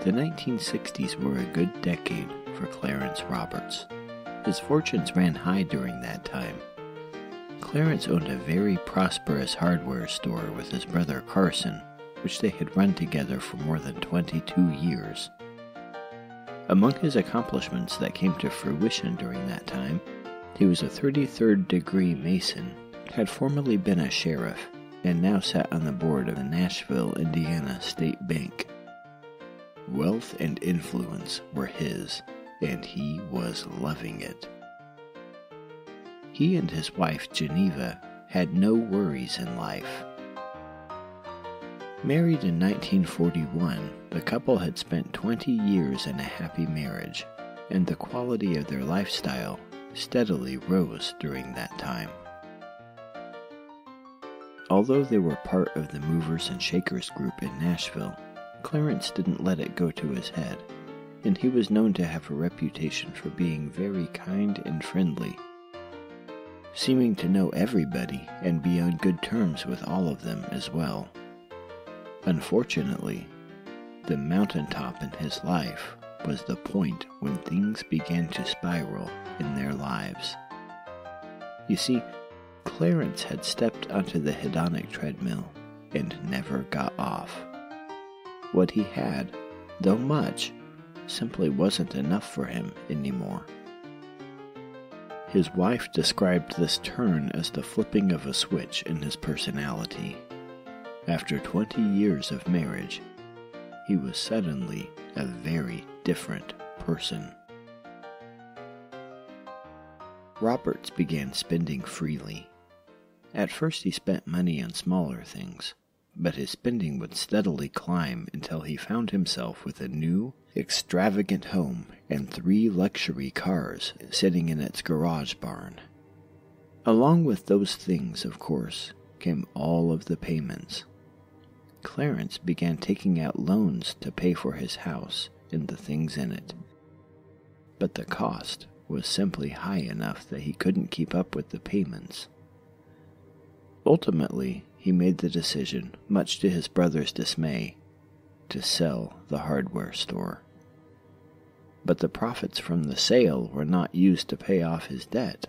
The 1960s were a good decade for Clarence Roberts. His fortunes ran high during that time. Clarence owned a very prosperous hardware store with his brother Carson, which they had run together for more than 22 years. Among his accomplishments that came to fruition during that time, he was a 33rd degree Mason, had formerly been a sheriff, and now sat on the board of the Nashville, Indiana State Bank. Wealth and influence were his, and he was loving it. He and his wife, Geneva, had no worries in life. Married in 1941, the couple had spent 20 years in a happy marriage, and the quality of their lifestyle steadily rose during that time. Although they were part of the Movers and Shakers group in Nashville, Clarence didn't let it go to his head, and he was known to have a reputation for being very kind and friendly, seeming to know everybody and be on good terms with all of them as well. Unfortunately, the mountaintop in his life was the point when things began to spiral in their lives. You see, Clarence had stepped onto the hedonic treadmill and never got off. What he had, though much, simply wasn't enough for him anymore. His wife described this turn as the flipping of a switch in his personality. After 20 years of marriage, he was suddenly a very different person. Roberts began spending freely. At first he spent money on smaller things, but his spending would steadily climb until he found himself with a new, extravagant home and 3 luxury cars sitting in its garage barn. Along with those things, of course, came all of the payments. Clarence began taking out loans to pay for his house and the things in it, but the cost was simply high enough that he couldn't keep up with the payments. Ultimately, he made the decision, much to his brother's dismay, to sell the hardware store. But the profits from the sale were not used to pay off his debt.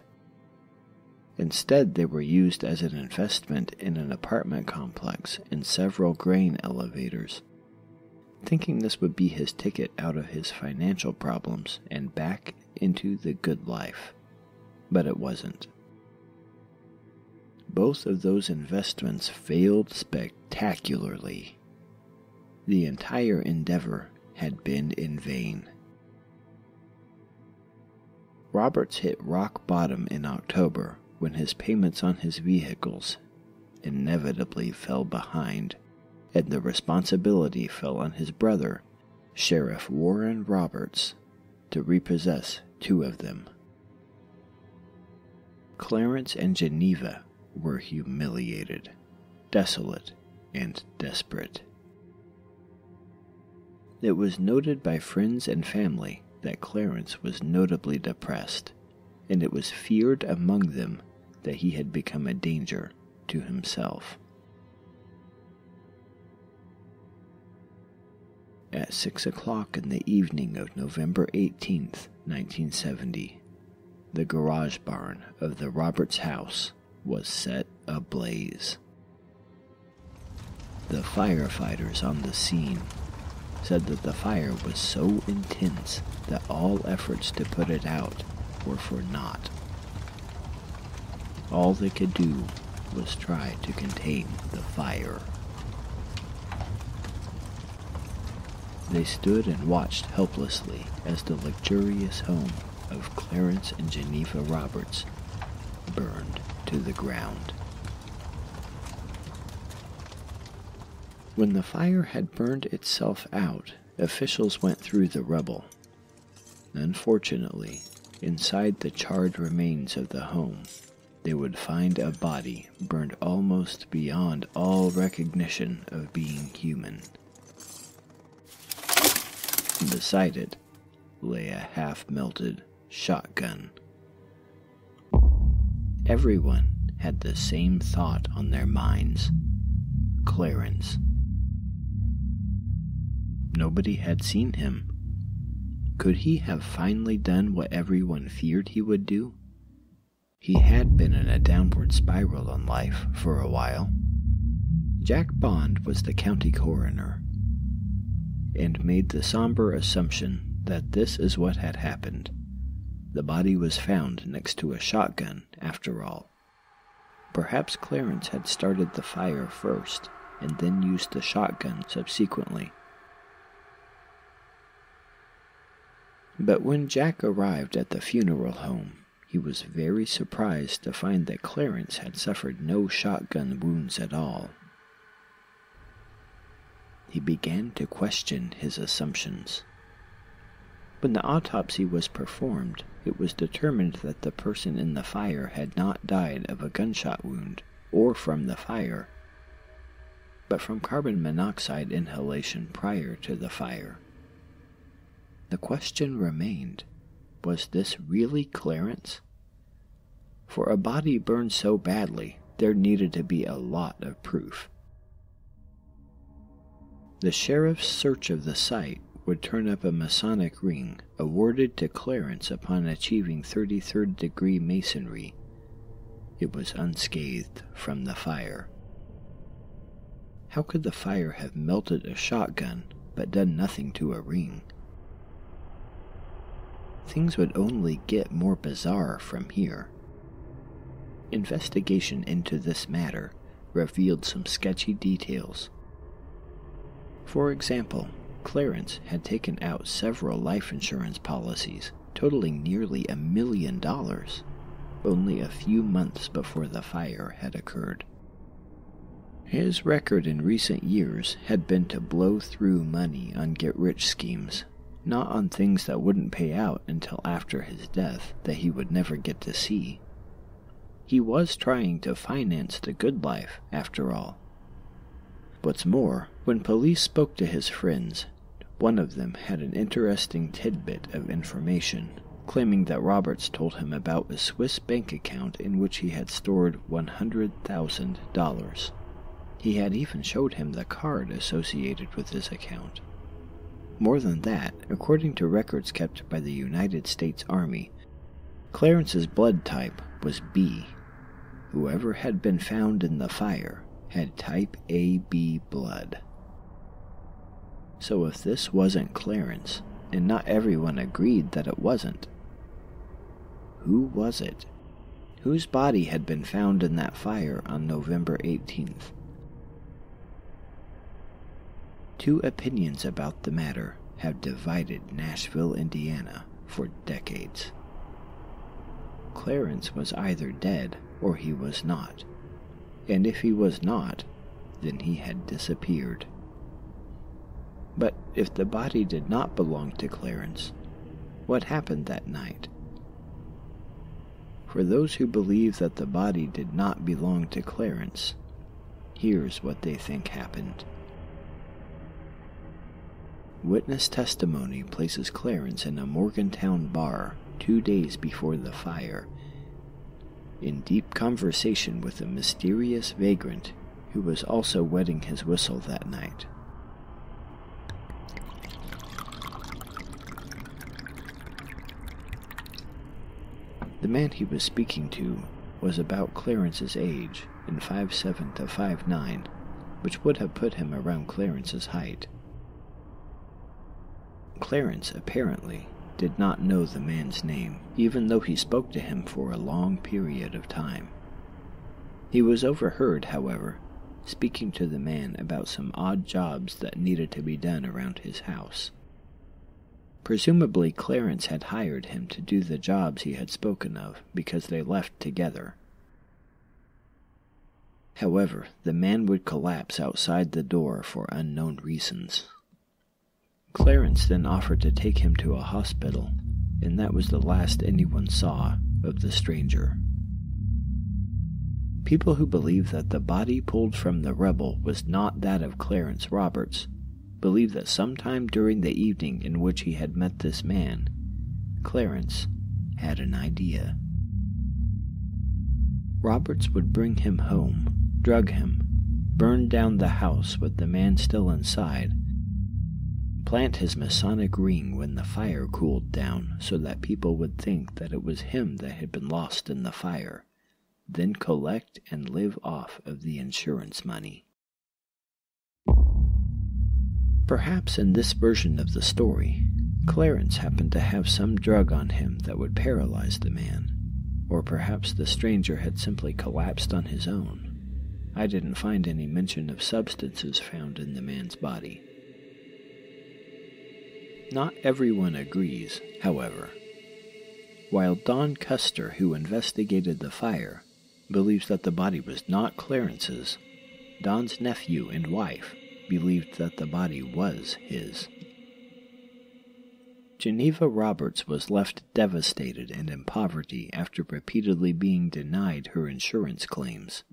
Instead, they were used as an investment in an apartment complex and several grain elevators, thinking this would be his ticket out of his financial problems and back into the good life. But it wasn't. Both of those investments failed spectacularly. The entire endeavor had been in vain. Roberts hit rock bottom in October when his payments on his vehicles inevitably fell behind, and the responsibility fell on his brother, Sheriff Warren Roberts, to repossess 2 of them. Clarence and Geneva were humiliated, desolate, and desperate. It was noted by friends and family that Clarence was notably depressed, and it was feared among them that he had become a danger to himself. At 6 o'clock in the evening of November 18th, 1970, the garage barn of the Roberts house was set ablaze. The firefighters on the scene said that the fire was so intense that all efforts to put it out were for naught. All they could do was try to contain the fire. They stood and watched helplessly as the luxurious home of Clarence and Geneva Roberts burned to the ground. When the fire had burned itself out, officials went through the rubble. Unfortunately, inside the charred remains of the home, they would find a body burned almost beyond all recognition of being human. Beside it lay a half-melted shotgun. Everyone had the same thought on their minds: Clarence. nobody had seen him. Could he have finally done what everyone feared he would do? He had been in a downward spiral in life for a while. Jack Bond was the county coroner, and made the somber assumption that this is what had happened. The body was found next to a shotgun, after all. Perhaps Clarence had started the fire first, and then used the shotgun subsequently. But when Jack arrived at the funeral home, he was very surprised to find that Clarence had suffered no shotgun wounds at all. He began to question his assumptions. When the autopsy was performed, it was determined that the person in the fire had not died of a gunshot wound or from the fire, but from carbon monoxide inhalation prior to the fire. The question remained, was this really Clarence? For a body burned so badly, there needed to be a lot of proof. The sheriff's search of the site would turn up a Masonic ring awarded to Clarence upon achieving 33rd degree masonry. It was unscathed from the fire. How could the fire have melted a shotgun but done nothing to a ring? Things would only get more bizarre from here. Investigation into this matter revealed some sketchy details. For example, Clarence had taken out several life insurance policies, totaling nearly $1 million, only a few months before the fire had occurred. His record in recent years had been to blow through money on get-rich schemes, not on things that wouldn't pay out until after his death that he would never get to see. He was trying to finance the good life, after all. What's more, when police spoke to his friends, one of them had an interesting tidbit of information, claiming that Roberts told him about a Swiss bank account in which he had stored $100,000. He had even showed him the card associated with this account. More than that, according to records kept by the United States Army, Clarence's blood type was B. Whoever had been found in the fire had type AB blood. So if this wasn't Clarence, and not everyone agreed that it wasn't, who was it? Whose body had been found in that fire on November 18th? Two opinions about the matter have divided Nashville, Indiana, for decades. Clarence was either dead or he was not, and if he was not, then he had disappeared. But if the body did not belong to Clarence, what happened that night? For those who believe that the body did not belong to Clarence, here's what they think happened. Witness testimony places Clarence in a Morgantown bar 2 days before the fire, in deep conversation with a mysterious vagrant who was also wetting his whistle that night. The man he was speaking to was about Clarence's age, in 5'7" to 5'9", which would have put him around Clarence's height. Clarence, apparently, did not know the man's name, even though he spoke to him for a long period of time. He was overheard, however, speaking to the man about some odd jobs that needed to be done around his house. Presumably, Clarence had hired him to do the jobs he had spoken of because they left together. However, the man would collapse outside the door for unknown reasons. Clarence then offered to take him to a hospital, and that was the last anyone saw of the stranger. People who believe that the body pulled from the rubble was not that of Clarence Roberts believe that sometime during the evening in which he had met this man, Clarence had an idea. Roberts would bring him home, drug him, burn down the house with the man still inside, plant his Masonic ring when the fire cooled down so that people would think that it was him that had been lost in the fire, then collect and live off of the insurance money. Perhaps in this version of the story, Clarence happened to have some drug on him that would paralyze the man, or perhaps the stranger had simply collapsed on his own. I didn't find any mention of substances found in the man's body. Not everyone agrees, however. While Don Custer, who investigated the fire, believes that the body was not Clarence's, Don's nephew and wife believed that the body was his. Geneva Roberts was left devastated and in poverty after repeatedly being denied her insurance claims.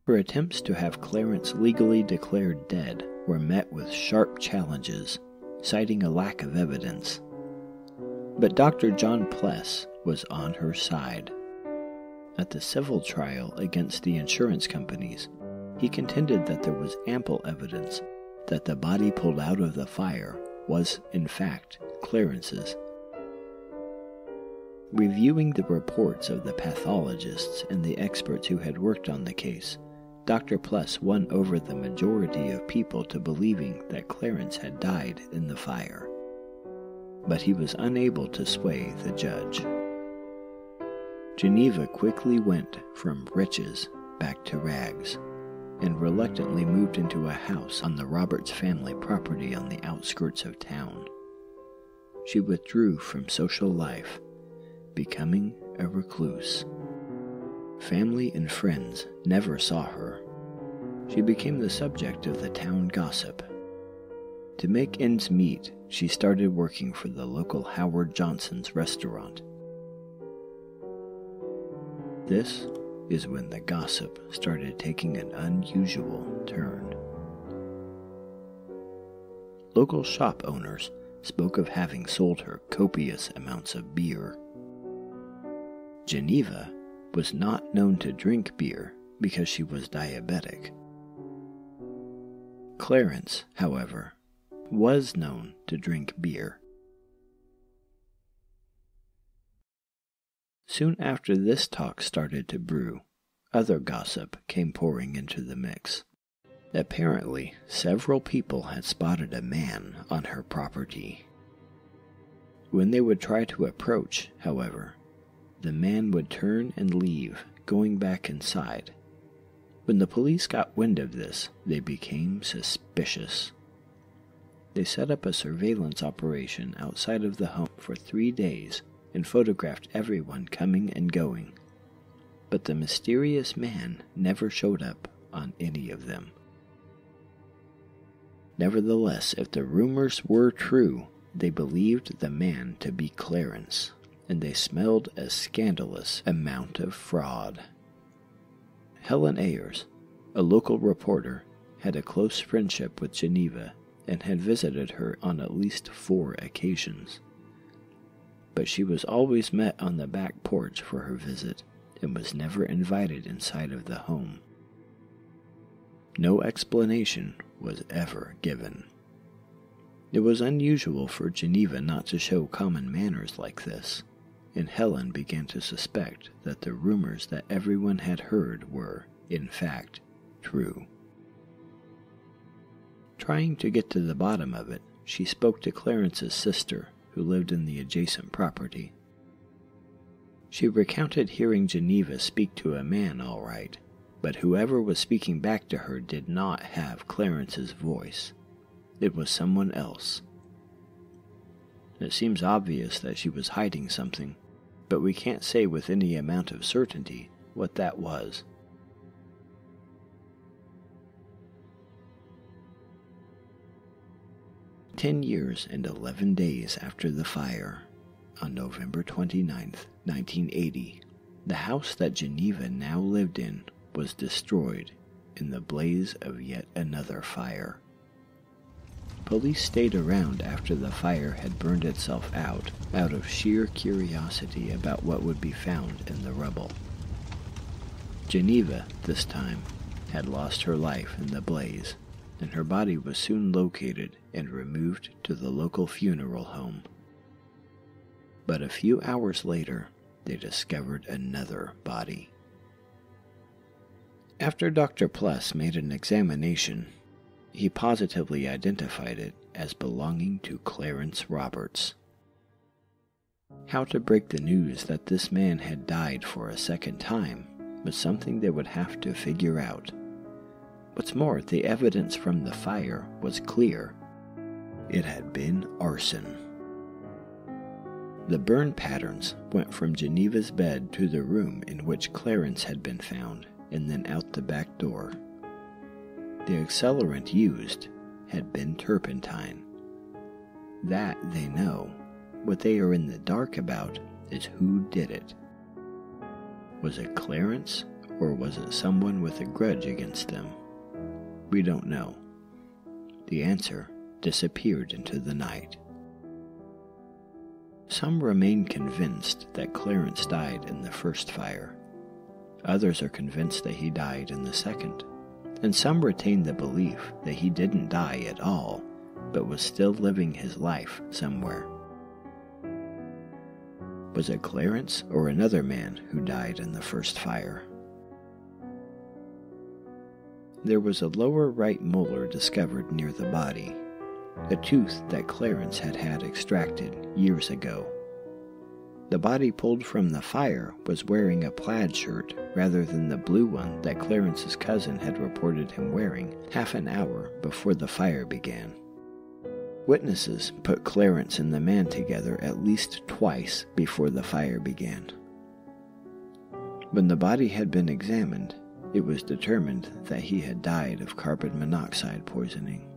Her attempts to have Clarence legally declared dead were met with sharp challenges, citing a lack of evidence. But Dr. John Pless was on her side. At the civil trial against the insurance companies, he contended that there was ample evidence that the body pulled out of the fire was, in fact, Clarence's. Reviewing the reports of the pathologists and the experts who had worked on the case, Dr. Pless won over the majority of people to believing that Clarence had died in the fire. But he was unable to sway the judge. Geneva quickly went from riches back to rags, and reluctantly moved into a house on the Roberts family property on the outskirts of town. She withdrew from social life, becoming a recluse. Family and friends never saw her. She became the subject of the town gossip. To make ends meet, she started working for the local Howard Johnson's restaurant. This is when the gossip started taking an unusual turn. Local shop owners spoke of having sold her copious amounts of beer. Geneva was not known to drink beer because she was diabetic. Clarence, however, was known to drink beer. Soon after this talk started to brew, other gossip came pouring into the mix. Apparently, several people had spotted a man on her property. When they would try to approach, however, the man would turn and leave, going back inside. When the police got wind of this, they became suspicious. They set up a surveillance operation outside of the home for 3 days and photographed everyone coming and going. But the mysterious man never showed up on any of them. Nevertheless, if the rumors were true, they believed the man to be Clarence, and they smelled a scandalous amount of fraud. Helen Ayers, a local reporter, had a close friendship with Geneva and had visited her on at least 4 occasions. But she was always met on the back porch for her visit and was never invited inside of the home. No explanation was ever given. It was unusual for Geneva not to show common manners like this, and Helen began to suspect that the rumors that everyone had heard were, in fact, true. Trying to get to the bottom of it, she spoke to Clarence's sister, who lived in the adjacent property. She recounted hearing Geneva speak to a man all right, but whoever was speaking back to her did not have Clarence's voice. It was someone else. It seems obvious that she was hiding something, but we can't say with any amount of certainty what that was. "10 years and 11 days after the fire, on November 29th, 1980, the house that Geneva now lived in was destroyed in the blaze of yet another fire. Police stayed around after the fire had burned itself out of sheer curiosity about what would be found in the rubble. Geneva, this time, had lost her life in the blaze, and her body was soon located and removed to the local funeral home. But a few hours later, they discovered another body. After Dr. Pless made an examination, he positively identified it as belonging to Clarence Roberts. How to break the news that this man had died for a second time was something they would have to figure out. What's more, the evidence from the fire was clear. It had been arson. The burn patterns went from Geneva's bed to the room in which Clarence had been found, and then out the back door. The accelerant used had been turpentine. That they know. What they are in the dark about is who did it. Was it Clarence, or was it someone with a grudge against them? We don't know. The answer disappeared into the night. Some remain convinced that Clarence died in the first fire. Others are convinced that he died in the second, and some retain the belief that he didn't die at all, but was still living his life somewhere. Was it Clarence or another man who died in the first fire? There was a lower right molar discovered near the body, a tooth that Clarence had had extracted years ago. The body pulled from the fire was wearing a plaid shirt rather than the blue one that Clarence's cousin had reported him wearing half an hour before the fire began. Witnesses put Clarence and the man together at least twice before the fire began. When the body had been examined, it was determined that he had died of carbon monoxide poisoning.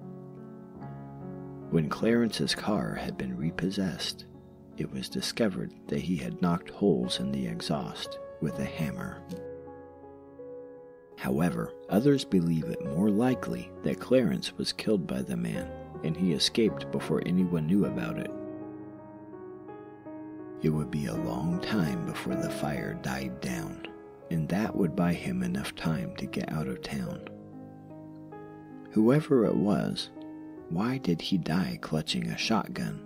When Clarence's car had been repossessed, it was discovered that he had knocked holes in the exhaust with a hammer. However, others believe it more likely that Clarence was killed by the man, and he escaped before anyone knew about it. It would be a long time before the fire died down, and that would buy him enough time to get out of town. Whoever it was, why did he die clutching a shotgun,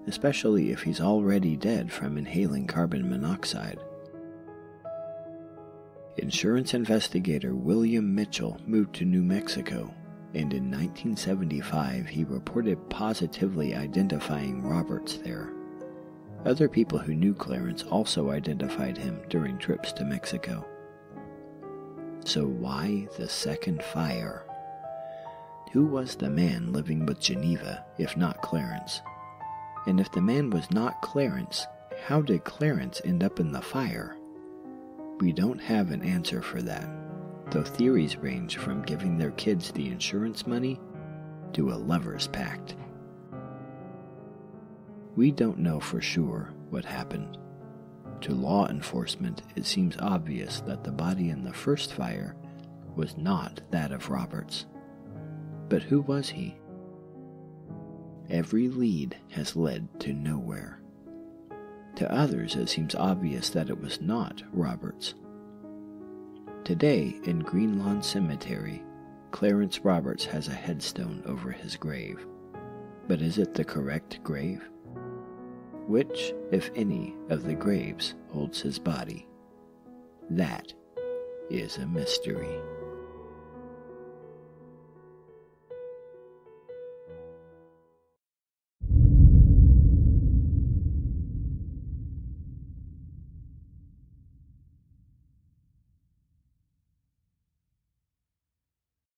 especially if he's already dead from inhaling carbon monoxide? Insurance investigator William Mitchell moved to New Mexico, and in 1975 he reported positively identifying Roberts there. Other people who knew Clarence also identified him during trips to Mexico. So why the second fire? Who was the man living with Geneva, if not Clarence? And if the man was not Clarence, how did Clarence end up in the fire? We don't have an answer for that, though theories range from giving their kids the insurance money to a lover's pact. We don't know for sure what happened. To law enforcement, it seems obvious that the body in the first fire was not that of Roberts. But who was he? Every lead has led to nowhere. To others, it seems obvious that it was not Roberts. Today, in Green Lawn Cemetery, Clarence Roberts has a headstone over his grave. But is it the correct grave? Which, if any, of the graves holds his body? That is a mystery.